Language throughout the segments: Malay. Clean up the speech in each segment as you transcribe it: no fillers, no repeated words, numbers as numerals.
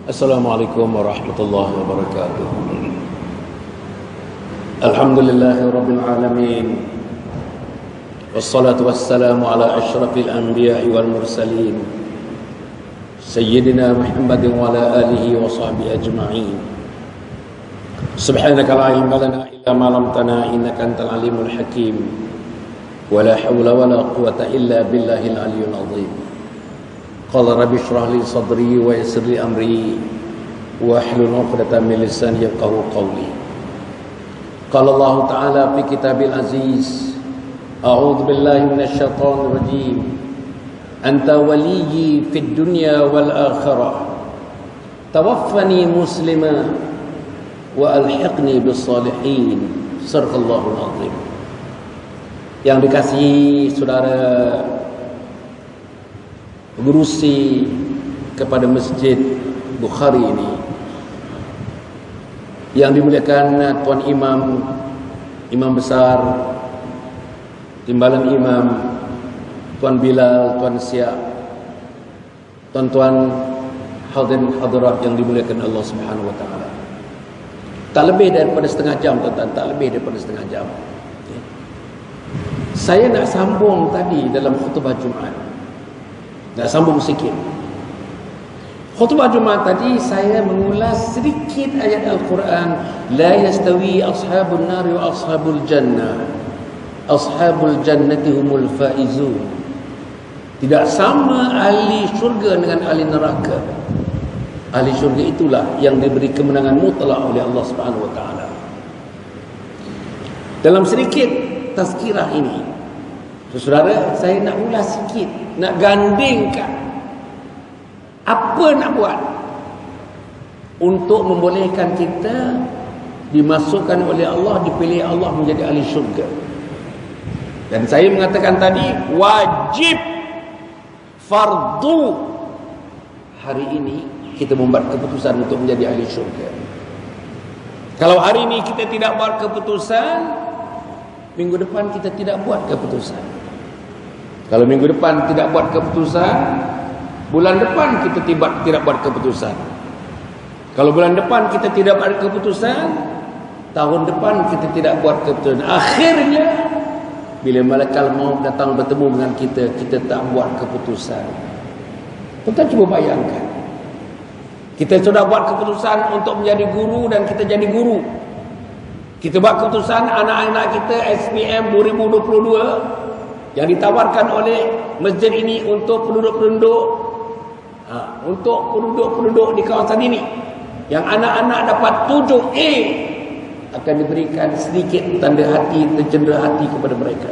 Assalamualaikum warahmatullahi wabarakatuh. Alhamdulillahi rabbil alamin. Wassalatu wassalamu ala asyrafil anbiya'i wal mursalin Sayyidina Muhammadin wa ala alihi wa sahbihi ajma'in. Subhanaka la ilma lana illa ma 'allamtana innaka antal alimul hakim. Wa la hawla wa la quwwata illa billahil aliyyil azim. Qala rabbi shrah li sadri wa yassir li amri wa hlul 'uqdatam min lisani yafqahu qawli. Qala Allah Ta'ala fi kitabil aziz, a'udzu billahi minasy syaithanir rajim. Anta waliyyi fid dunya wal akhirah. Tawaffani muslima wa alhiqni bis salihin. Sadaqallahul azim. Yang dikasihi saudara pengurusi kepada Masjid Bukhari ini, yang dimuliakan Tuan Imam, Imam Besar, Timbalan Imam, Tuan Bilal, Tuan Siap, tuan-tuan hadirin hadirat yang dimuliakan Allah Subhanahu wa taala. Tak lebih daripada setengah jam, tuan-tuan, tak lebih daripada setengah jam. Saya nak sambung tadi dalam khutbah Jumaat. Nak sambung sikit. Khutbah Jumaat tadi saya mengulas sedikit ayat Al-Quran. La yastawi ashabun nari wa ashabul jannah. Ashabul jannati humul faizun. Tidak sama ahli syurga dengan ahli neraka. Ahli syurga itulah yang diberi kemenangan mutlak oleh Allah Subhanahu wa taala. Dalam sedikit tazkirah ini, saudara, saya nak ulas sikit, nak gandingkan apa nak buat untuk membolehkan kita dimasukkan oleh Allah, dipilih Allah menjadi ahli syurga. Dan saya mengatakan tadi, wajib, fardu, hari ini kita membuat keputusan untuk menjadi ahli syurga. Kalau hari ini kita tidak buat keputusan, minggu depan kita tidak buat keputusan. Kalau minggu depan tidak buat keputusan, bulan depan kita tidak buat keputusan. Kalau bulan depan kita tidak buat keputusan, tahun depan kita tidak buat keputusan. Akhirnya bila malaikat maut datang bertemu dengan kita, kita tak buat keputusan. Kita cuba bayangkan, kita sudah buat keputusan untuk menjadi guru dan kita jadi guru. Kita buat keputusan anak-anak kita SPM 2022 yang ditawarkan oleh masjid ini untuk penduduk-penduduk, untuk penduduk-penduduk di kawasan ini, yang anak-anak dapat 7A, akan diberikan sedikit tanda hati, tercendera hati kepada mereka.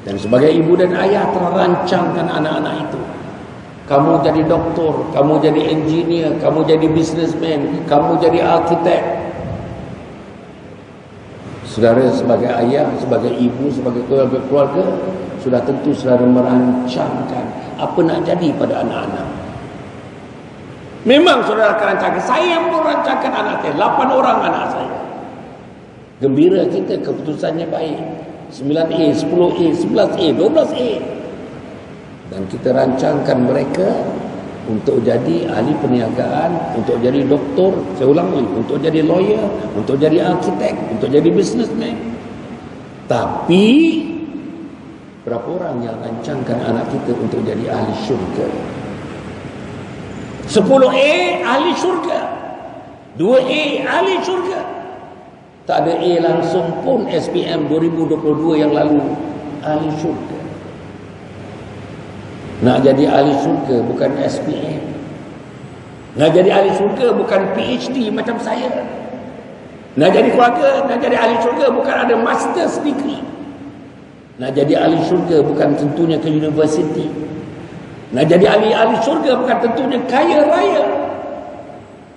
Dan sebagai ibu dan ayah terancangkan anak-anak itu. Kamu jadi doktor, kamu jadi engineer, kamu jadi businessman, kamu jadi arkitek. Saudara sebagai ayah, sebagai ibu, sebagai keluarga, sudah tentu saudara merancangkan apa nak jadi pada anak-anak. Memang saudara akan rancangkan. Saya pun rancangkan anak saya, 8 orang anak saya. Gembira kita, keputusannya baik. 9A, 10A, 11A, 12A. Dan kita rancangkan mereka untuk jadi ahli perniagaan, untuk jadi doktor, saya ulang lagi, untuk jadi lawyer, untuk jadi arkitek, untuk jadi businessman. Tapi berapa orang yang rancangkan anak kita untuk jadi ahli syurga? 10A ahli syurga, 2A ahli syurga. Tak ada A langsung pun SPM 2022 yang lalu ahli syurga. Nak jadi ahli syurga bukan SPM. Nak jadi ahli syurga bukan PhD macam saya. Nak jadi keluarga, nak jadi ahli syurga bukan ada master's degree. Nak jadi ahli syurga bukan tentunya ke universiti. Nak jadi ahli syurga bukan tentunya kaya raya.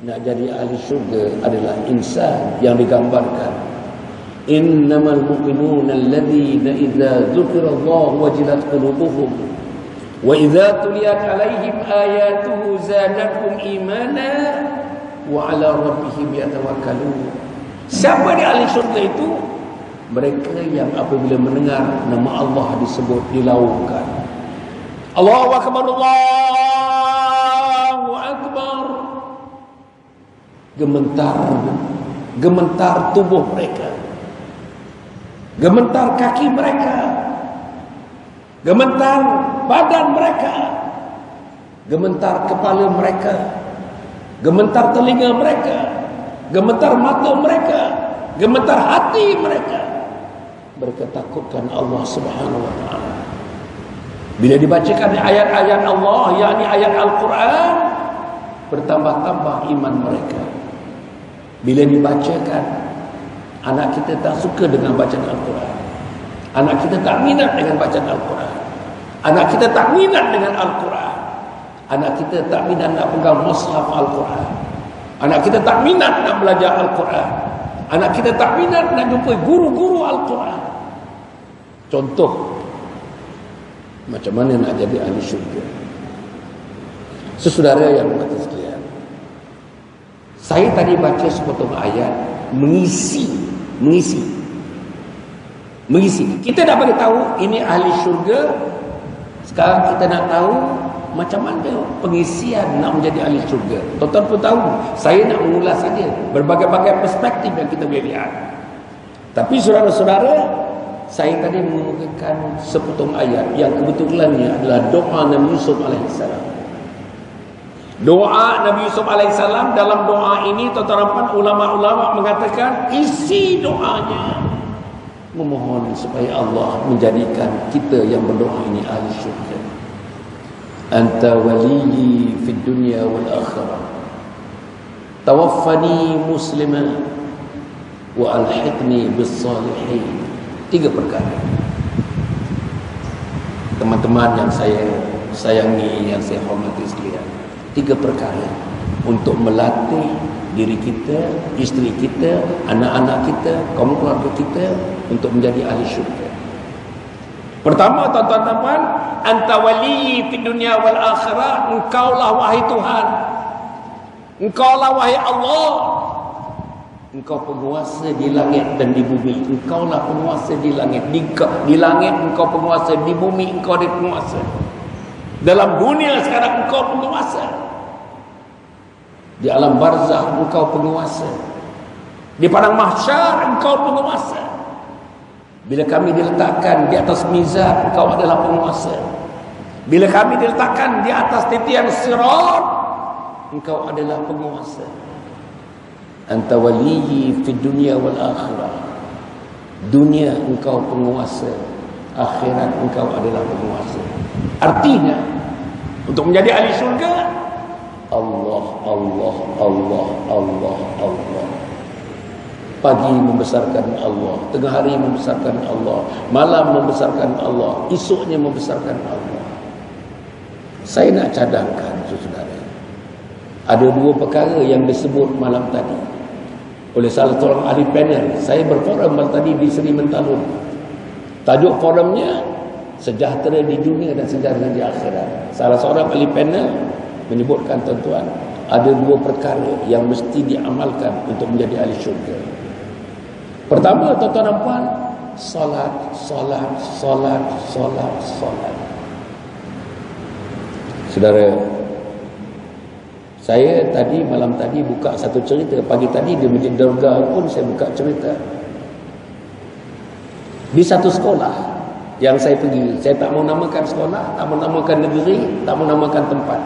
Nak jadi ahli syurga adalah insan yang digambarkan. Innamal mu'minuna alladhina idza dzukirallahu wajilat qulubuhum wa idza tuliyat 'alaihim ayatuhu zadatuhum imana wa 'ala rabbihim yatawakkalun. Siapa di ahli syurga itu? Mereka yang apabila mendengar nama Allah disebut, dilaungkan. Allahu akbar, Allahu gementar tubuh mereka, gementar kaki mereka, gementar badan mereka, gementar kepala mereka, gementar telinga mereka, gementar mata mereka, gementar hati mereka. Mereka takutkan Allah Subhanahu wa taala. Bila dibacakan ayat-ayat Allah, yakni ayat Al-Quran, bertambah-tambah iman mereka. Bila dibacakan, anak kita tak suka dengan bacaan Al-Quran. Anak kita tak minat dengan bacaan Al-Quran. Anak kita tak minat dengan Al-Quran. Anak kita tak minat nak pegang mushaf Al-Quran. Anak kita tak minat nak belajar Al-Quran. Anak kita tak minat nak jumpa guru-guru Al-Quran. Contoh, macam mana nak jadi ahli syurga? Saudara yang berkata sekalian, saya tadi baca sepotong ayat mengisi. Kita dah bagi tahu ini ahli syurga. Sekarang kita nak tahu macam mana pengisian nak menjadi ahli syurga. Tuan-tuan pun tahu, saya nak mengulas saja berbagai-bagai perspektif yang kita boleh lihat. Tapi saudara-saudara, saya tadi mengemukakan sepotong ayat yang kebetulannya adalah doa Nabi Yusuf alaihissalam. Doa Nabi Yusuf alaihissalam, dalam doa ini tuan-tuan ulama-ulama mengatakan isi doanya memohon supaya Allah menjadikan kita yang berdoa ini ahli syurga. Anta waliyyi fid dunya wal akhirah. Tawaffani musliman wa alhiqni bis salihin. 3 perkara. Teman-teman yang saya sayangi, yang saya hormati sekalian, 3 perkara untuk melatih diri kita, isteri kita, anak-anak kita, kaum keluarga kita untuk menjadi ahli syurga. Pertama, tuan-tuan, anta waliyyi fid dunya wal akhirah. Engkaulah wahai Tuhan, engkaulah wahai Allah. Engkau penguasa di langit dan di bumi. Engkaulah penguasa di langit. Di langit engkau penguasa, di bumi engkau ada penguasa. Dalam dunia sekarang engkau penguasa. Di alam barzakh engkau penguasa. Di padang mahsyar engkau penguasa. Bila kami diletakkan di atas mizan, engkau adalah penguasa. Bila kami diletakkan di atas titian sirat, engkau adalah penguasa. Anta waliyyi fid dunya wal akhirah. Dunia engkau penguasa, akhirat engkau adalah penguasa. Artinya, untuk menjadi ahli syurga, Allah, Allah, Allah, Allah, Allah. Pagi membesarkan Allah, tengah hari membesarkan Allah, malam membesarkan Allah, esoknya membesarkan Allah. Saya nak cadangkan, saudara, ada 2 perkara yang disebut malam tadi oleh salah seorang ahli panel. Saya berforum malam tadi di Seri Mentalun. Tajuk forumnya sejahtera di dunia dan sejahtera di akhirat. Salah seorang ahli panel menyebutkan, tuan-tuan, ada 2 perkara yang mesti diamalkan untuk menjadi ahli syurga. Pertama, tuan-tuan dan puan, solat, solat, solat, solat, solat. Saudara, saya tadi malam tadi buka satu cerita. Pagi tadi di Masjid Dargah pun saya buka cerita. Di satu sekolah yang saya pergi, saya tak mau namakan sekolah, tak mau namakan negeri, tak mau namakan tempat.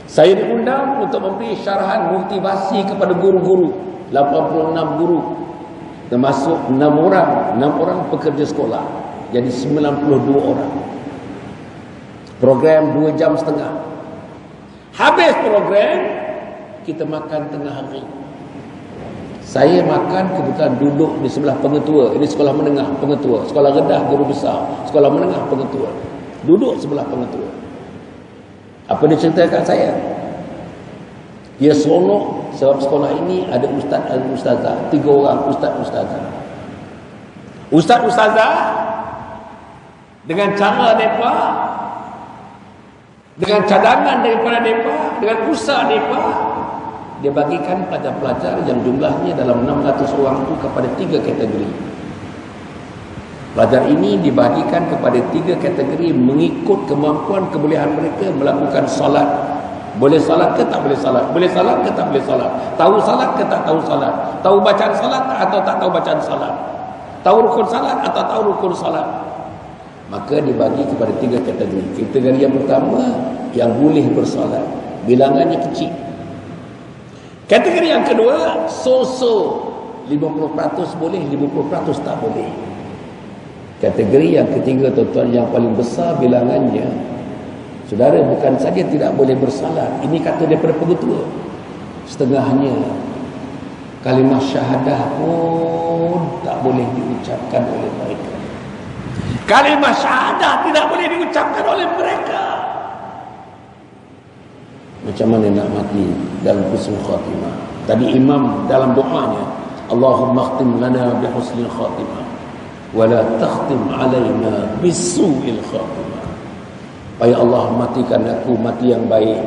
Saya diundang untuk memberi syarahan motivasi kepada guru-guru, 86 guru, termasuk 6 orang pekerja sekolah. Jadi 92 orang. Program 2 jam setengah. Habis program, kita makan tengah hari. Saya makan kebetulan duduk di sebelah pengetua. Ini sekolah menengah pengetua, sekolah rendah guru besar, sekolah menengah pengetua. Duduk sebelah pengetua. Apa dia ceritakan saya? Dia seronok sebab sekolah ini ada ustaz dan ustazah, 3 orang ustaz ustazah. Ustaz ustazah dengan cara mereka, dengan cadangan daripada mereka, dengan usaha mereka, dia bagikan pelajar-pelajar yang jumlahnya dalam 600 orang itu kepada 3 kategori. Pelajar ini dibagikan kepada 3 kategori mengikut kemampuan kebolehan mereka melakukan solat Boleh salat ke tak boleh salat? Boleh salat ke tak boleh salat? Tahu salat ke tak tahu salat? Tahu bacaan salat atau tak tahu bacaan salat? Tahu rukun salat atau tahu rukun salat? Maka dibagi kepada 3 kategori. Kategori yang pertama, yang boleh bersalat, bilangannya kecil. Kategori yang kedua, so-so, 50% boleh, 50% tak boleh. Kategori yang ketiga, tuan-tuan, yang paling besar bilangannya, saudara bukan saja tidak boleh bersalat, ini kata daripada pengetua, setengahnya kalimah syahadah pun tak boleh diucapkan oleh mereka. Kalimah syahadah tidak boleh diucapkan oleh mereka. Macam mana nak mati dalam husnul khatimah? Tadi imam dalam doanya, Allahumma khtim lana bi husnil khatimah wa la takhtim alaina bisu'il khatimah. Ya Allah, matikan aku mati yang baik,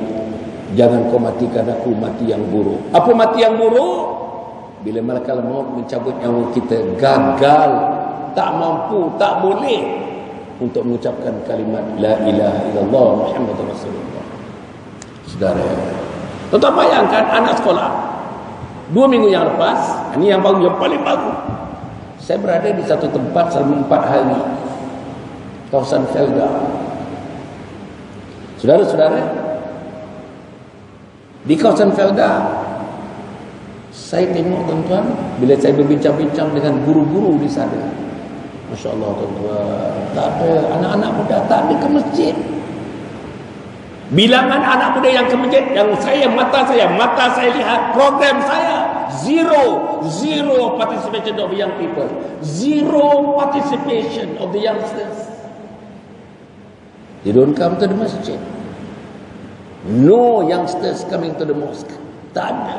jangan kau matikan aku mati yang buruk. Apa mati yang buruk? Bila malaikat maut mencabut nyawa kita, gagal, tak mampu, tak boleh untuk mengucapkan kalimat la ilaha illallah Muhammadur Rasulullah. Saudara, tuan-tuan bayangkan anak sekolah 2 minggu yang lepas, ini yang paling baru, saya berada di satu tempat selama 4 hari, kawasan Felda. Saudara-saudara, di kawasan Felda, saya tengok tuan-tuan, bila saya berbincang-bincang dengan guru-guru di sana, Masya Allah tuan-tuan, tak ada anak-anak muda, tak ada ke masjid. Bilangan anak muda yang ke masjid, yang mata saya lihat, program saya, zero participation of young people, zero participation of the youngsters. They don't come to the masjid. No youngsters coming to the mosque. Tak ada.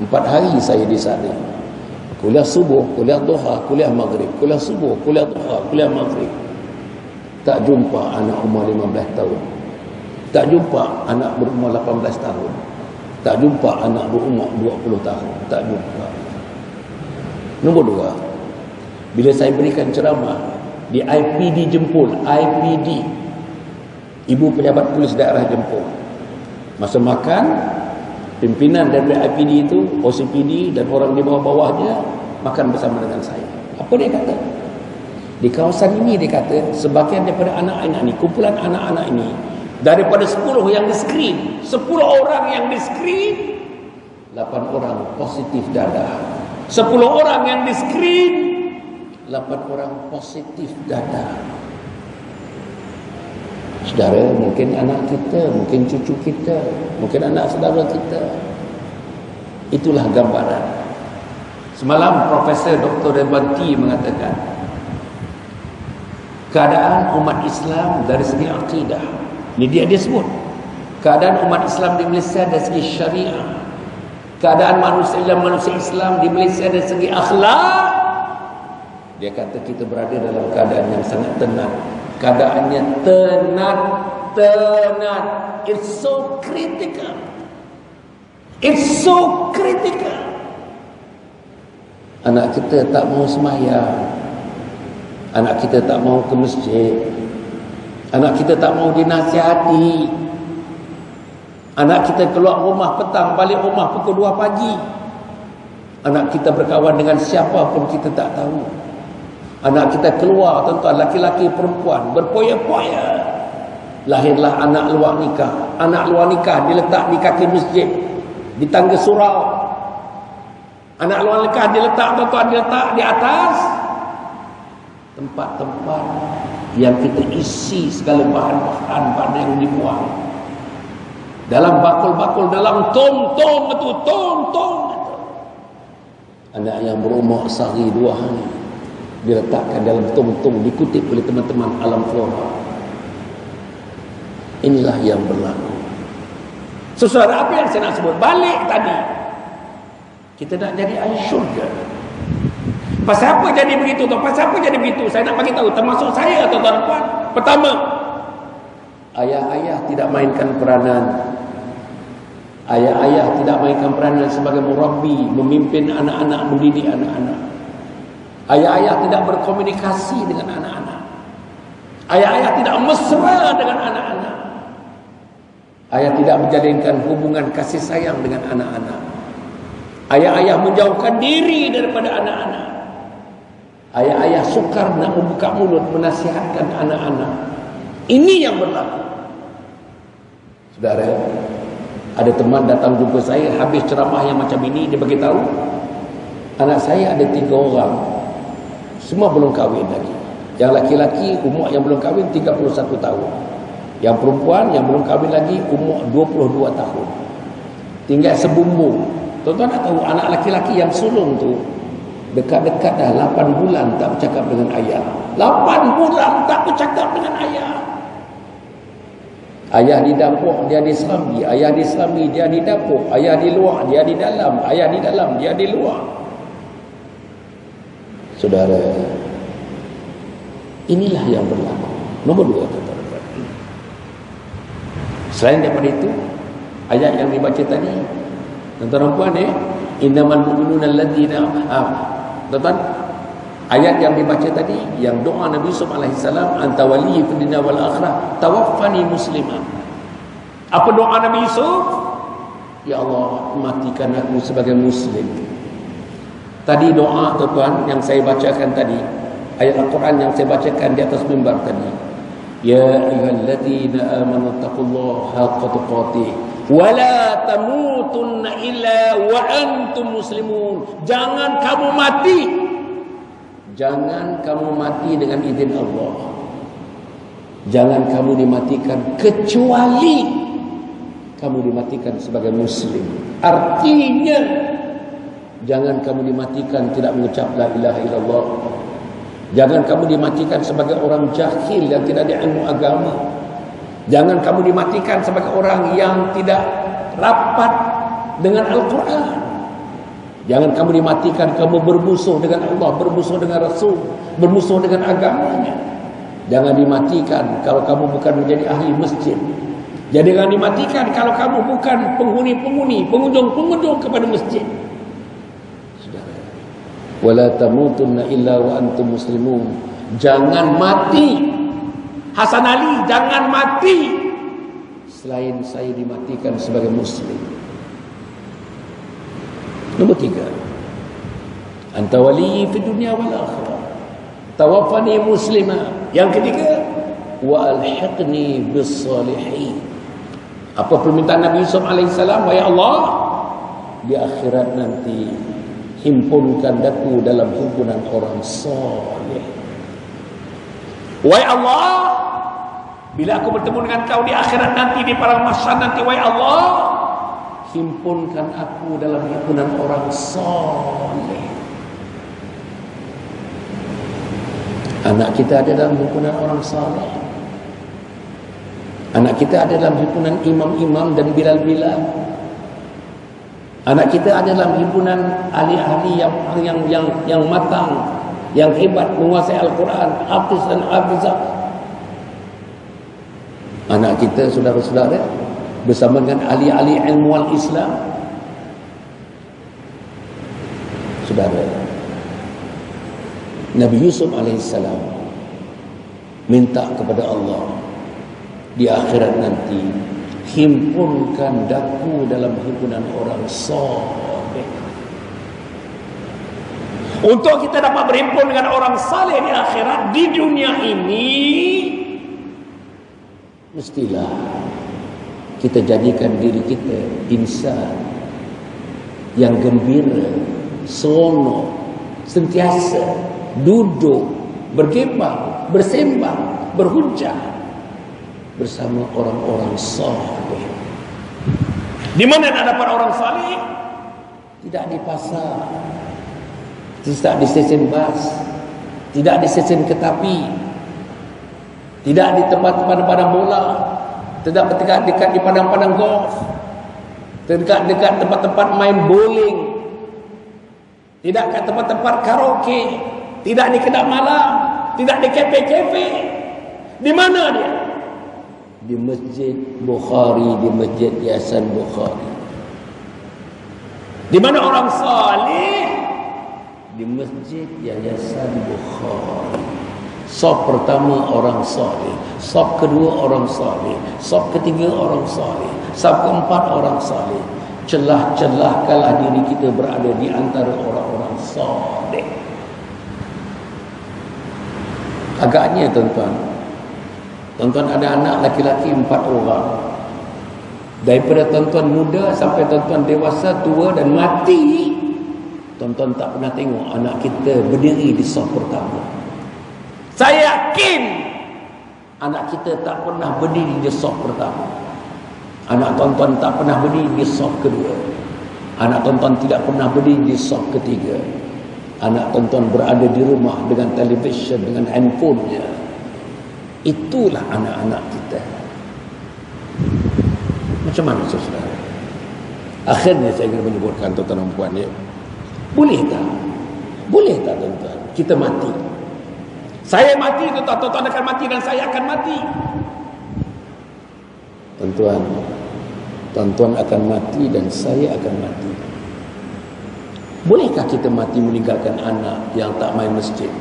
4 hari saya di sana. Kuliah subuh, kuliah duha, kuliah maghrib, kuliah subuh, kuliah duha, kuliah maghrib. Tak jumpa anak umur 15 tahun. Tak jumpa anak berumur 18 tahun. Tak jumpa anak berumur 20 tahun. Tak jumpa. Nombor 2, bila saya berikan ceramah di IPD Jempol, IPD, Ibu Pejabat Polis Daerah Jempol, masa makan, pimpinan dari IPD itu, OCPD dan orang di bawah-bawahnya makan bersama dengan saya. Apa dia kata? Di kawasan ini dia kata, sebahagian daripada anak-anak ini, kumpulan anak-anak ini, daripada 10 yang di screen, 10 orang yang di screen, 8 orang positif dadah. 10 orang yang di screen, 8 orang positif dadah. Saudara, mungkin anak kita, mungkin cucu kita, mungkin anak saudara kita. Itulah gambaran. Semalam Profesor Dr. Rebanti mengatakan, keadaan umat Islam dari segi akidah, ini dia sebut, keadaan umat Islam di Malaysia dari segi syariah, keadaan manusia Islam di Malaysia dari segi akhlak, dia kata kita berada dalam keadaan yang sangat tenang. Keadaannya tenat. It's so critical. It's so critical. Anak kita tak mau sembahyang, anak kita tak mau ke masjid, anak kita tak mau dinasihati, anak kita keluar rumah petang, balik rumah pukul 2 pagi, anak kita berkawan dengan siapa pun kita tak tahu. Anak kita keluar, tuan-tuan, laki-laki perempuan, berpoya-poya. Lahirlah anak luar nikah. Anak luar nikah diletak di kaki masjid, di tangga surau. Anak luar nikah diletak, tuan-tuan, diletak di atas tempat-tempat yang kita isi segala bahan-bahan pada yang dibuang. Dalam bakul-bakul, dalam tom-tom itu, tom-tom itu. Anak yang berumur sehari 2 hari diletakkan dalam tom-tom, dikutip oleh teman-teman alam flora. Inilah yang berlaku. Saudara, apa yang saya nak sebut? Balik tadi, kita nak jadi ahli syurga. Pasal apa jadi begitu? Pasal apa jadi begitu? Saya nak bagi tahu, termasuk saya atau tuan-tuan. Pertama, ayah-ayah tidak mainkan peranan. Ayah-ayah tidak mainkan peranan sebagai murabbi, memimpin anak-anak, mendidik anak-anak. Ayah-ayah tidak berkomunikasi dengan anak-anak. Ayah-ayah tidak mesra dengan anak-anak. Ayah tidak menjalinkan hubungan kasih sayang dengan anak-anak. Ayah-ayah menjauhkan diri daripada anak-anak. Ayah-ayah sukar nak membuka mulut menasihatkan anak-anak. Ini yang berlaku. Saudara, ada teman datang jumpa saya habis ceramah yang macam ini, dia beritahu, anak saya ada 3 orang, semua belum kahwin lagi. Yang laki-laki umur yang belum kahwin 31 tahun. Yang perempuan yang belum kahwin lagi umur 22 tahun. Tinggal sebumbung. Tuan-tuan nak tahu anak laki-laki yang sulung tu dekat-dekat dah 8 bulan tak bercakap dengan ayah. 8 bulan tak bercakap dengan ayah. Ayah di dapur, dia di selami. Ayah di selami, dia di dapur. Ayah di luar, dia di dalam. Ayah di dalam, dia di luar. Saudara, inilah yang berlaku. Nombor 2, tuan-tuan. Selain daripada itu, ayat yang dibaca tadi, tuan-tuan puan, innamal mu'minuna alladzina, tuan-tuan, ayat yang dibaca tadi, yang doa Nabi Yusuf alaihissalam, anta waliyyi fid dunya wal akhirah tawaffani musliman. Apa doa Nabi Yusuf? Ya Allah, matikan aku sebagai muslim. Tadi doa, tuan-tuan, yang saya bacakan tadi, ayat Al-Quran yang saya bacakan di atas mimbar tadi, ya ayyuhalladzina amanu taqullaha haqqa tuqatih wa la tamutunna illa wa antum muslimun. Jangan kamu mati, jangan kamu mati dengan izin Allah. Jangan kamu dimatikan kecuali kamu dimatikan sebagai muslim. Artinya jangan kamu dimatikan tidak mengucap la ilaha illallah. Jangan kamu dimatikan sebagai orang jahil yang tidak ada ilmu agama. Jangan kamu dimatikan sebagai orang yang tidak rapat dengan Al-Quran. Jangan kamu dimatikan kamu bermusuh dengan Allah, bermusuh dengan Rasul, bermusuh dengan agamanya. Jangan dimatikan kalau kamu bukan menjadi ahli masjid. Jangan dimatikan kalau kamu bukan penghuni-penghuni, pengunjung-pengunjung kepada masjid. Wala tamutunna illa wa antum muslimun. Jangan mati, Hasan Ali, jangan mati selain saya dimatikan sebagai muslim. Nombor 3, anta waliyyi fid dunya wal akhirah tawaffani muslima. Yang ketiga, wa alhiqni bis salihin. Apa permintaan Nabi Yusuf alaihissalam? Wahai Allah, di akhirat nanti himpunkan daku dalam himpunan orang saleh. Wahai Allah, bila aku bertemu dengan kau di akhirat nanti, di padang mahsyar nanti, wahai Allah, himpunkan aku dalam himpunan orang saleh. Anak kita ada dalam himpunan orang saleh. Anak kita ada dalam himpunan imam-imam dan bilal-bilal. Anak kita ada dalam himpunan ahli-ahli yang matang, yang hebat menguasai Al-Quran, hafiz dan hafizah. Anak kita, saudara-saudara, bersama dengan ahli-ahli ilmu al-Islam. Saudara, Nabi Yusuf alaihissalam minta kepada Allah di akhirat nanti, himpunkan daku dalam himpunan orang saleh. Untuk kita dapat berhimpun dengan orang saleh di akhirat, di dunia ini, mestilah kita jadikan diri kita insan yang gembira, seronok, sentiasa duduk, bergembang, bersembang, berhujah bersama orang-orang saleh. Di mana nak dapat orang saleh? Tidak di pasar, tidak di stesen bas, tidak di stesen kereta, tidak di tempat padang bola, tidak dekat di padang-padang golf, dekat tempat-tempat main bowling, tidak kat tempat-tempat karaoke, tidak di kedai malam, tidak di kafe-kafe. Di mana dia? Di Masjid Bukhari, di Masjid Yayasan Bukhari. Di mana orang saleh? Di Masjid Yayasan Bukhari. Saf pertama orang saleh, saf kedua orang saleh, saf ketiga orang saleh. Sab keempat, orang saleh. Celah-celahkanlah diri kita berada di antara orang-orang saleh. Agaknya tuan-tuan, ada anak laki-laki 4 orang. Daripada tuan-tuan muda sampai tuan-tuan dewasa, tua dan mati, tuan-tuan tak pernah tengok anak kita berdiri di saf pertama. Saya yakin anak kita tak pernah berdiri di saf pertama. Anak tuan-tuan tak pernah berdiri di saf kedua. Anak tuan-tuan tidak pernah berdiri di saf ketiga. Anak tuan-tuan berada di rumah dengan televisyen, dengan handphonenya. Itulah anak-anak kita. Macam mana saudara? Akhirnya saya ingin menyebutkan tuan-tuan dan puan, ya. Boleh tak tuan-tuan kita mati? Saya mati, tuan-tuan akan mati, dan saya akan mati. Tuan-tuan akan mati dan saya akan mati. Bolehkah kita mati meninggalkan anak yang tak main masjid,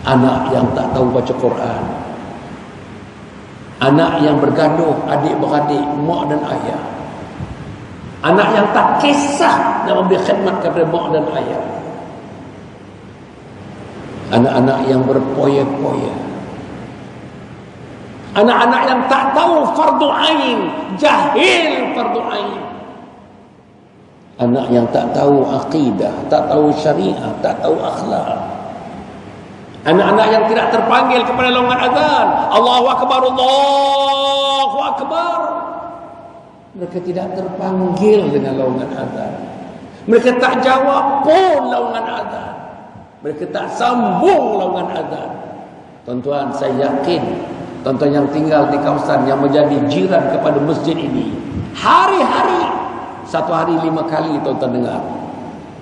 anak yang tak tahu baca Quran, anak yang bergaduh adik-beradik, mak dan ayah, anak yang tak kisah nak memberi khidmat kepada mak dan ayah, anak-anak yang berpoya-poya, anak-anak yang tak tahu fardu ain, jahil fardu ain, anak yang tak tahu akidah, tak tahu syariah, tak tahu akhlak, anak-anak yang tidak terpanggil kepada lawungan azan, Allahu Akbar, Allahu Akbar. Mereka tidak terpanggil dengan lawungan azan. Mereka tak jawab pun lawungan azan. Mereka tak sambung lawungan azan. Tuan-tuan, saya yakin tuan-tuan yang tinggal di kawasan yang menjadi jiran kepada masjid ini, hari-hari, satu hari 5 kali tuan-tuan dengar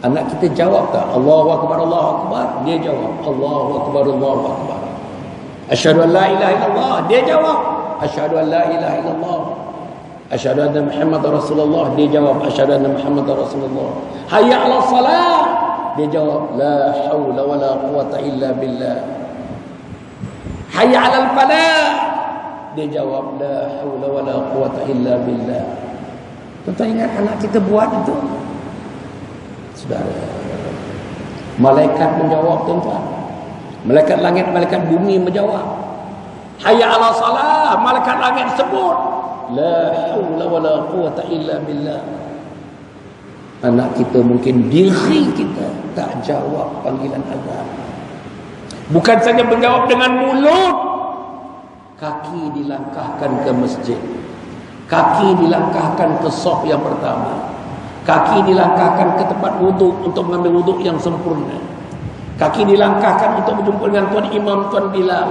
anak kita jawab tak Allahu Akbar, Allahu Akbar? Dia jawab Allahu Akbar, Allahu Akbar. Asyhadu an la ilaha illallah. Dia jawab asyhadu an la ilaha illallah. Asyhadu anna Muhammadar Rasulullah. Dia jawab asyhadu anna Muhammadar Rasulullah. Hayya 'alas salah. Dia jawab la haula wala quwata illa billah. Hayya 'alal falah. Dia jawab la haula wala quwata illa billah. Tuan-tuan ingat anak kita buat itu? Saudara, malaikat menjawab tuan-tuan. Malaikat langit, malaikat bumi menjawab. Hayya 'ala salah, malaikat langit sebut la haula wala quwata illa billah. Anak kita mungkin diri kita tak jawab panggilan azan. Bukan saja menjawab dengan mulut, kaki dilangkahkan ke masjid, kaki dilangkahkan ke saf yang pertama, kaki dilangkahkan ke tempat wuduk untuk mengambil wuduk yang sempurna, kaki dilangkahkan untuk berjumpa dengan Tuan Imam, Tuan Bilal,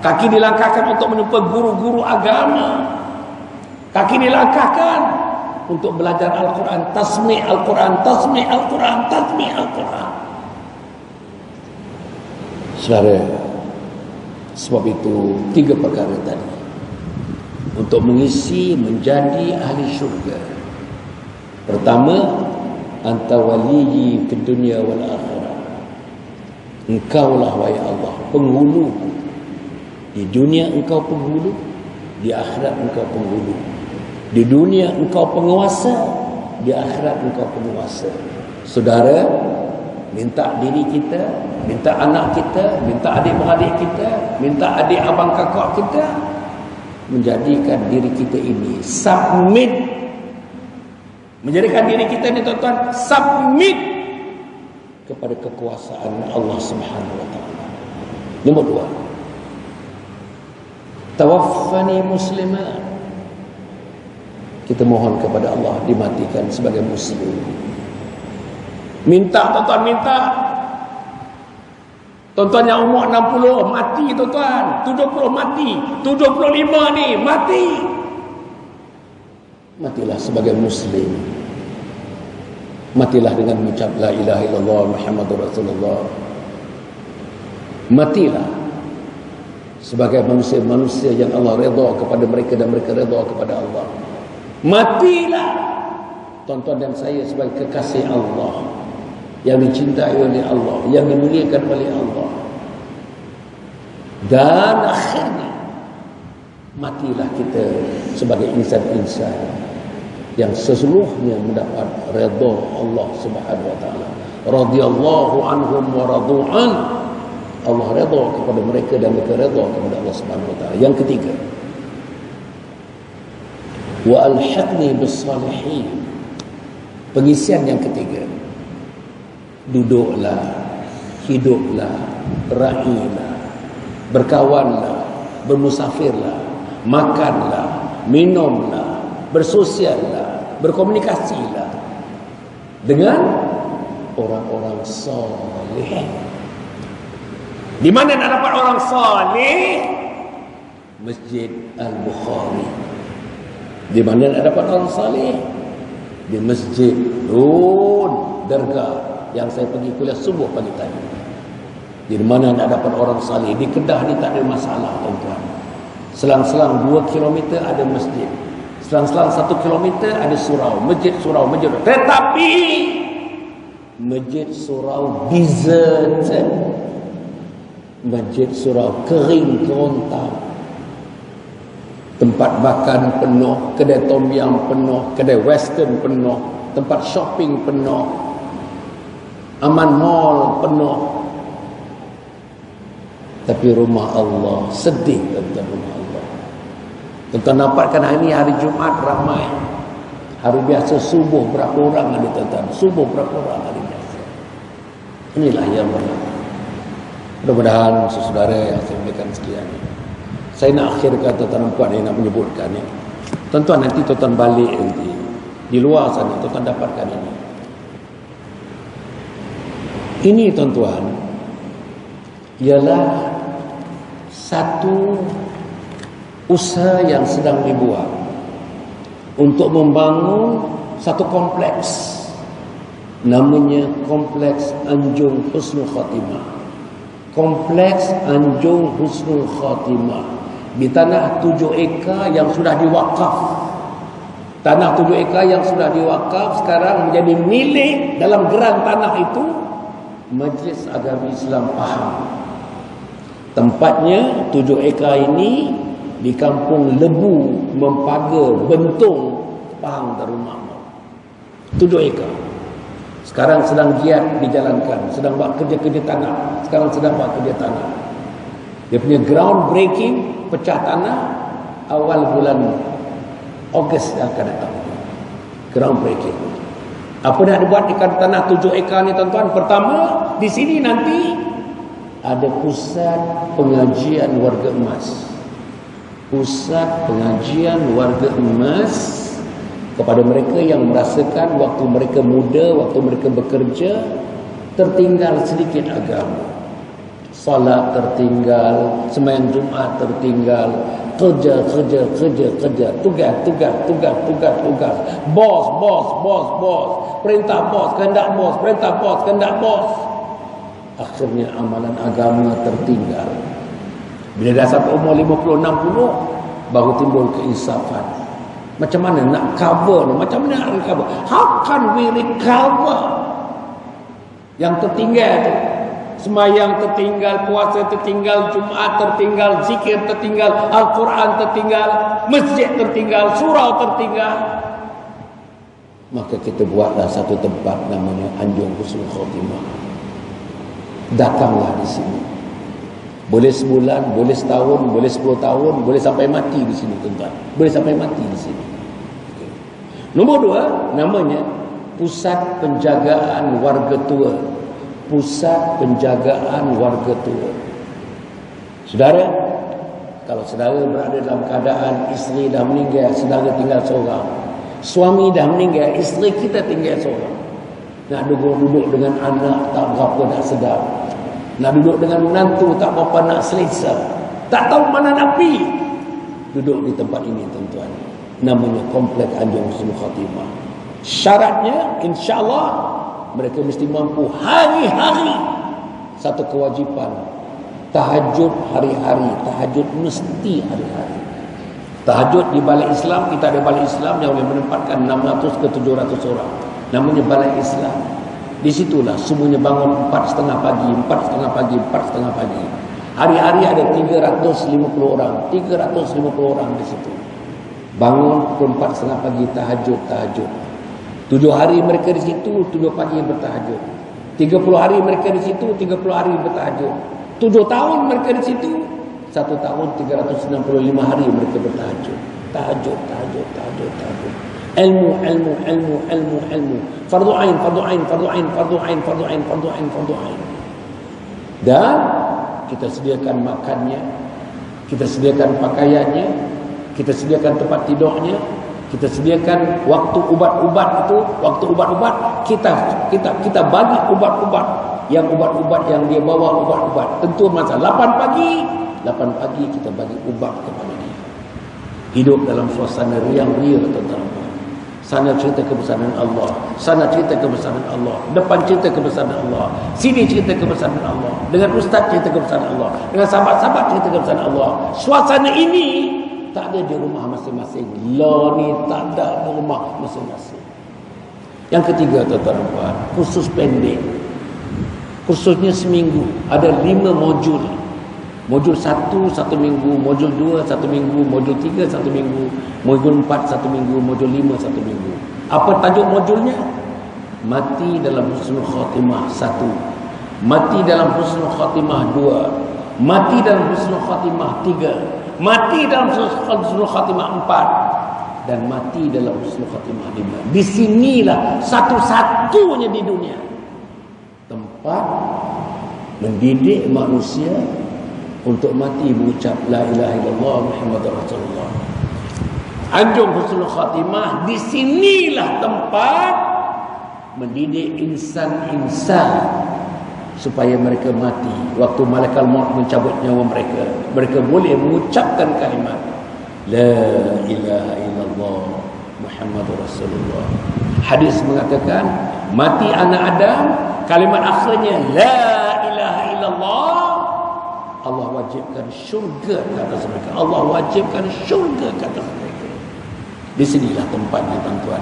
kaki dilangkahkan untuk menjumpa guru-guru agama, kaki dilangkahkan untuk belajar Al-Quran, tasmi' Al-Quran, tasmi' Al-Quran, tasmi' Al-Quran. Saudara, sebab itu 3 perkara tadi untuk mengisi menjadi ahli syurga. Pertama, anta waliyyi fid dunya wal akhirah. Engkaulah wahai Allah penghulu. Di dunia engkau penghulu, di akhirat engkau penghulu. Di dunia engkau penguasa, di akhirat engkau penguasa. Saudara, minta diri kita, minta anak kita, minta adik-beradik kita, minta adik abang kakak kita, menjadikan diri kita ini submit. Menjadikan diri kita ini tuan-tuan submit kepada kekuasaan Allah Subhanahu wa taala. Nombor 2, tawaffani musliman. Kita mohon kepada Allah dimatikan sebagai muslim. Minta tuan-tuan, minta. Tuan-tuan yang umur 60 mati tuan-tuan, 70 mati, 75 ni mati. Matilah sebagai muslim. Matilah dengan mengucap la ilaha illallah Muhammadur Rasulullah. Matilah sebagai manusia-manusia yang Allah redha kepada mereka dan mereka redha kepada Allah. Matilah tuan-tuan dan saya sebagai kekasih Allah, yang dicintai oleh Allah, yang dimuliakan oleh Allah. Dan akhirnya matilah kita sebagai insan-insan yang sesungguhnya mendapat redha Allah Subhanahu wa taala. Radhiyallahu anhum wa radu'an. Allah redha kepada mereka dan mereka redha kepada Allah Subhanahu wa taala. Yang ketiga, wa alhiqni bis salihin. Pengisian yang ketiga, duduklah, hiduplah, railah, berkawanlah, bermusafirlah, makanlah, minumlah, bersosiallah, berkomunikasilah dengan orang-orang saleh. Di mana nak dapat orang saleh? Masjid Al-Bukhari. Di mana nak dapat orang saleh? Di Masjid Dargah yang saya pergi kuliah subuh pagi tadi. Di mana nak dapat orang saleh? Di Kedah ni tak ada masalah, tuan-tuan. Selang-selang 2 km ada masjid. Selang-selang 1 km ada surau, masjid surau, masjid. Tetapi masjid surau desert, masjid surau kering kerontang. Tempat makan penuh, kedai tom yum penuh, kedai western penuh, tempat shopping penuh, Aman Mall penuh. Tapi rumah Allah sedih, tentang rumah Allah. Tuan-tuan dapatkan hari ini hari Jumaat ramai. Hari biasa subuh berapa orang ada, tuan-tuan? Subuh berapa orang hari biasa? Inilah yang berlaku. Mudah-mudahan saudara yang saya berikan sekalian, saya nak akhirkan tuan-tuan puan yang nak menyebutkan ni. Tuan-tuan nanti tuan-tuan balik nanti di luar sana tuan-tuan dapatkan ini. Ini tuan-tuan ialah satu usaha yang sedang dibuat untuk membangun satu kompleks, namanya Kompleks Anjung Husnul Khatimah. Kompleks Anjung Husnul Khatimah di tanah 7 ekar yang sudah diwakaf. Tanah 7 ekar yang sudah diwakaf sekarang menjadi milik dalam geran tanah itu Majlis Agama Islam Pahang. Tempatnya 7 ekar ini di Kampung Lebu, Mempaga, Bentung, Pahang Darul Makmur. 7 ekar. Sekarang sedang giat dijalankan, sedang buat kerja-kerja tanah. Sekarang sedang buat kerja tanah. Dia punya ground breaking, pecah tanah awal bulan Ogos yang akan datang. Ground breaking. Apa nak dibuat di tanah 7 ekar ni, tuan-tuan? Pertama, di sini nanti ada pusat pengajian warga emas. Pusat pengajian warga emas kepada mereka yang merasakan waktu mereka muda, waktu mereka bekerja, tertinggal sedikit agama. Salat tertinggal, sembahyang Jumaat tertinggal, kerja. Tugas. Bos. Perintah bos, kehendak bos, perintah bos, kehendak bos. Akhirnya amalan agama tertinggal. Bila dah sampai umur 50-60, baru timbul keinsafan. Macam mana nak cover ni? Macam mana nak recover? How can we recover yang tertinggal tu? Semayang tertinggal, puasa tertinggal, Jumaat tertinggal, zikir tertinggal, Al-Quran tertinggal, masjid tertinggal, surau tertinggal. Maka kita buatlah satu tempat namanya Anjung Husnul Khatimah. Datanglah di sini. Boleh sebulan, boleh setahun, boleh 10 tahun, boleh sampai mati di sini, tuan-tuan. Boleh sampai mati di sini. Okay. Nombor 2, namanya Pusat Penjagaan Warga Tua. Pusat Penjagaan Warga Tua. Saudara, kalau saudara berada dalam keadaan isteri dah meninggal, saudara tinggal seorang. Suami dah meninggal, isteri kita tinggal seorang. Nak duduk dengan anak tak berapa nak sedap. Nak duduk dengan menantu tak berapa nak selesa. Tak tahu mana nak pergi. Duduk di tempat ini, tuan-tuan. Namanya Kompleks Anjung Husnul Khatimah. Syaratnya, insya-Allah mereka mesti mampu hari-hari satu kewajipan. Tahajud hari-hari. Tahajud mesti hari-hari. Tahajud di Balai Islam, kita ada Balai Islam yang boleh menempatkan 600 ke 700 orang. Namanya Balai Islam. Di situlah semuanya bangun 4.30 pagi, 4.30 pagi. Hari-hari ada 350 orang. 350 orang di situ. Bangun pukul 4.30 pagi, tahajud. 7 hari mereka di situ, 7 pagi bertahajud. 30 hari mereka di situ, 30 hari bertahajud. 7 tahun mereka di situ, 1 tahun 365 hari mereka bertahajud. Tahajud. Ilmu. Fardu ain. Dan kita sediakan makannya, kita sediakan pakaiannya, kita sediakan tempat tidurnya, kita sediakan waktu ubat-ubat itu, kita bagi ubat-ubat yang dia bawa ubat-ubat. Tentu masa 8 pagi kita bagi ubat kepada dia. Hidup dalam suasana riang ria, tuan-tuan. Sana cerita kebesaran Allah, sana cerita kebesaran Allah, depan cerita kebesaran Allah, sini cerita kebesaran Allah, dengan ustaz cerita kebesaran Allah, dengan sahabat-sahabat cerita kebesaran Allah. Suasana ini tak ada di rumah masing-masing. Ni tak ada di rumah masing-masing. Yang ketiga, tuan-tuan, kursus pendek. Kursusnya seminggu, ada 5 modul. Modul 1 1 minggu, modul 2 1 minggu, modul 3 1 minggu, modul 4 1 minggu, modul 5 1 minggu. Apa tajuk modulnya? Mati dalam husnul khatimah 1, mati dalam husnul khatimah 2, mati dalam husnul khatimah 3, mati dalam husnul khatimah 4, dan mati dalam husnul khatimah 5. Di sinilah satu-satunya di dunia tempat mendidik manusia untuk mati berucap la ilaha illallah Muhammadur Rasulullah. Anjung husnul khatimah, di sinilah tempat mendidik insan-insan supaya mereka mati. Waktu malaikat maut mencabut nyawa mereka, mereka boleh mengucapkan kalimat la ilaha illallah Muhammadur Rasulullah. Hadis mengatakan mati anak Adam, kalimat akhirnya la ilaha illallah, Allah wajibkan syurga ke atas mereka. Allah wajibkan syurga ke atas mereka. Di sinilah tempatnya, tuan-tuan.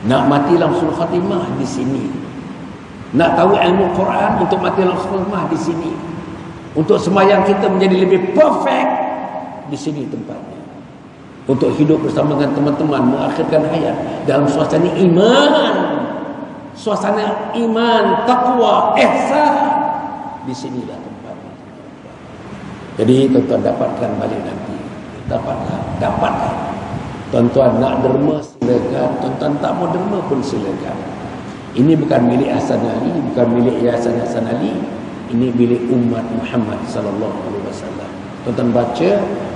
Nak mati dalam husnul khatimah, di sini. Nak tahu ilmu Quran untuk mati dalam husnul khatimah, di sini. Untuk sembahyang kita menjadi lebih perfect, di sini tempatnya. Untuk hidup bersama dengan teman-teman, mengakhirkan hayat dalam suasana iman. Suasana iman, taqwa, ihsan. Di sinilah tempatnya. Jadi tuan-tuan dapatkan balik nanti. Dapatkan. Tuan-tuan nak derma silakan, tuan-tuan tak mau derma pun silakan. Ini bukan milik Hasan Ali, bukan milik Yayasan Hasan Ali. Ini milik umat Muhammad sallallahu alaihi wasallam. Tuan-tuan baca,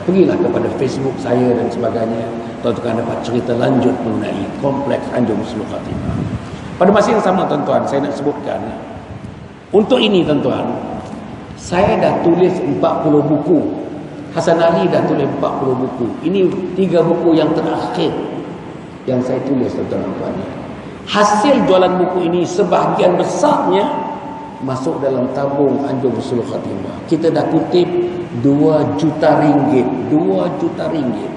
pergilah kepada Facebook saya dan sebagainya. Tuan-tuan dapat cerita lanjut mengenai kompleks Anjung Husnul Khatimah. Pada masa yang sama, tuan-tuan, saya nak sebutkan untuk ini, tuan-tuan, saya dah tulis 40 buku. Hasan Ali dah tulis 40 buku. Ini 3 buku yang terakhir yang saya tulis, tuan-tuan. Hasil jualan buku ini sebahagian besarnya masuk dalam tabung Anjung Husnul Khatimah. Kita dah kutip 2 juta ringgit. 2 juta ringgit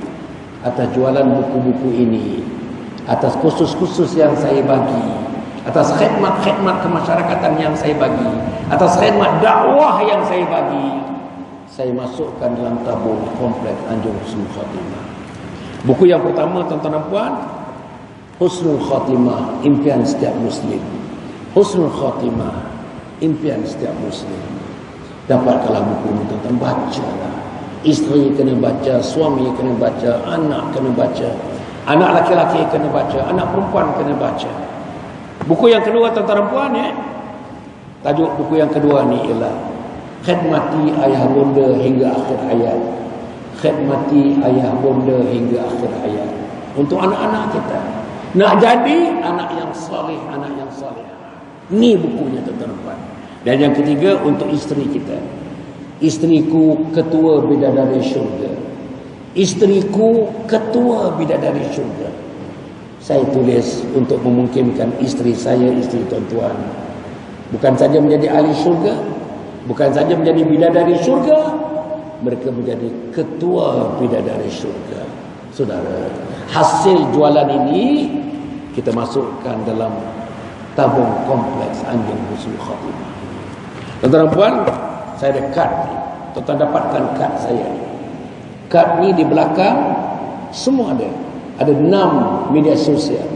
atas jualan buku-buku ini, atas kursus-kursus yang saya bagi, atas khidmat-khidmat kemasyarakatan yang saya bagi, atas khidmat dakwah yang saya bagi. Saya masukkan dalam tabung kompleks Anjung Husnul Khatimah. Buku yang pertama, tuan-tuan dan puan, Husnul Khatimah, impian setiap Muslim. Husnul Khatimah, impian setiap Muslim. Dapatkanlah buku ini, tuan-tuan, bacalah. Isteri kena baca, suami kena baca, anak kena baca, anak laki-laki kena baca, anak perempuan kena baca. Buku yang kedua, tuan-tuan dan puan, tajuk buku yang kedua ni ialah Khidmati Ayah Bonda hingga akhir hayat. Khidmati Ayah Bonda hingga akhir hayat. Untuk anak-anak kita, nak jadi anak yang soleh, anak yang soleh. Ni bukunya, tuan-tuan dan puan. Dan yang ketiga, untuk isteri kita. Isteriku ketua bidadari syurga. Isteriku ketua bidadari syurga. Saya tulis untuk memungkinkan isteri saya, isteri tuan-tuan, bukan saja menjadi ahli syurga, bukan saja menjadi bidadari syurga, mereka menjadi ketua bidadari syurga. Saudara, hasil jualan ini kita masukkan dalam tabung kompleks Anjung Husnul Khatimah. Tuan-tuan dan puan, saya dekat tuan dapatkan kad saya. Kad ni di belakang semua ada. Ada 6 media sosial.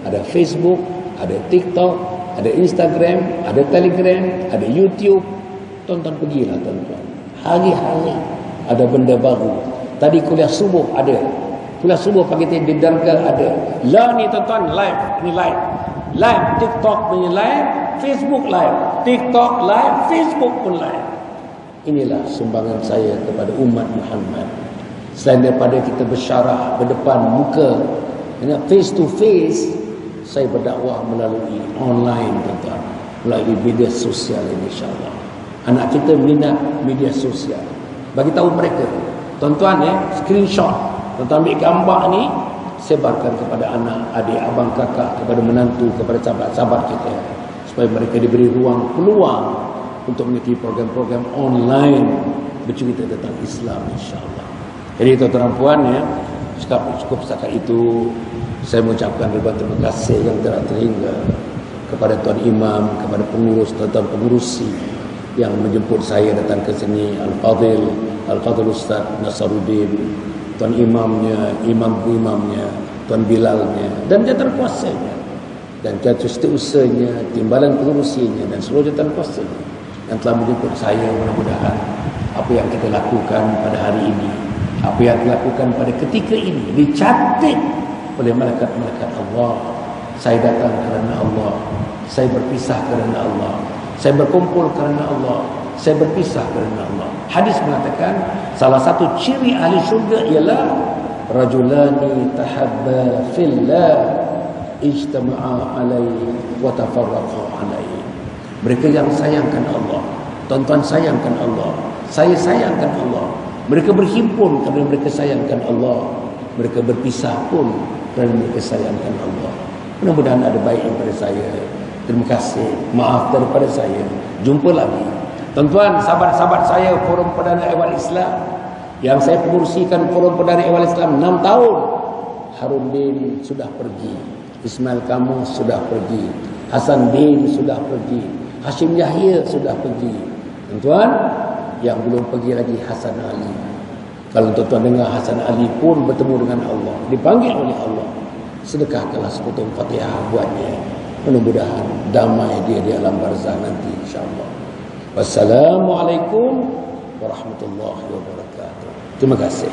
Ada Facebook, ada TikTok, ada Instagram, ada Telegram, ada YouTube. Tuan-tuan pergilah tuan-tuan. Hari-hari ada benda baru. Tadi kuliah subuh ada. Kuliah subuh pagi tadi di Dargah ada. Lah ni tuan-tuan live, ni live. Live TikTok punya live, Facebook live. TikTok live, Facebook pun live. Inilah sumbangan saya kepada umat Muhammad. Selain daripada kita bersyarah berdepan muka, face to face, saya berdakwah melalui online tuan-tuan, melalui media sosial ini insya-Allah. Anak kita minat media sosial. Bagi tahu mereka, tuan-tuan screenshot, tuan-tuan ambil gambar ni, sebarkan kepada anak, adik, abang, kakak, kepada menantu, kepada sahabat-sahabat kita, supaya mereka diberi ruang peluang untuk mengikuti program-program online bercerita tentang Islam insya-Allah. Jadi tuan-tuan dan puan cukup setakat itu. Saya mengucapkan ribuan terima kasih yang tidak terhingga kepada Tuan Imam, kepada pengurus, tuan-tuan pengurusi yang menjemput saya datang ke sini, Al-Fadhil Ustaz Nasaruddin, Tuan Imamnya, Imam-imamnya, Tuan Bilalnya, dan jawatan kuasanya, dan setiausahanya, timbalan pengurusinya, dan seluruh jawatan kuasanya yang telah menjemput saya. Mudah-mudahan apa yang kita lakukan pada hari ini, apa yang kita lakukan pada ketika ini dicatat oleh malaikat-malaikat Allah. Saya datang kerana Allah, saya berpisah kerana Allah, saya berkumpul kerana Allah, saya berpisah kerana Allah. Hadis mengatakan salah satu ciri ahli syurga ialah rajulani tahabba fillah ijtama'a alaihi wa tafarraqa alaihi. Mereka yang sayangkan Allah, tuan-tuan sayangkan Allah, saya sayangkan Allah. Mereka berhimpun kerana mereka sayangkan Allah, mereka berpisah pun kerana mereka sayangkan Allah. Mudah-mudahan ada baik daripada saya. Terima kasih, maaf daripada saya. Jumpa lagi. Tuan-tuan, sahabat-sahabat saya Forum Perdana Ehwal Islam yang saya pengurusikan Forum Perdana Ehwal Islam 6 tahun. Harun bin sudah pergi, Ismail Kamus sudah pergi, Hasan bin sudah pergi, Hashim Yahya sudah pergi. Tuan-tuan, yang belum pergi lagi Hasan Ali. Kalau tuan-tuan dengar Hasan Ali pun bertemu dengan Allah, dipanggil oleh Allah, sedekahkanlah sepotong Fatihah buatnya. Mudah-mudahan damai dia di alam barzah nanti insya-Allah. Wassalamualaikum warahmatullahi wabarakatuh. Terima kasih.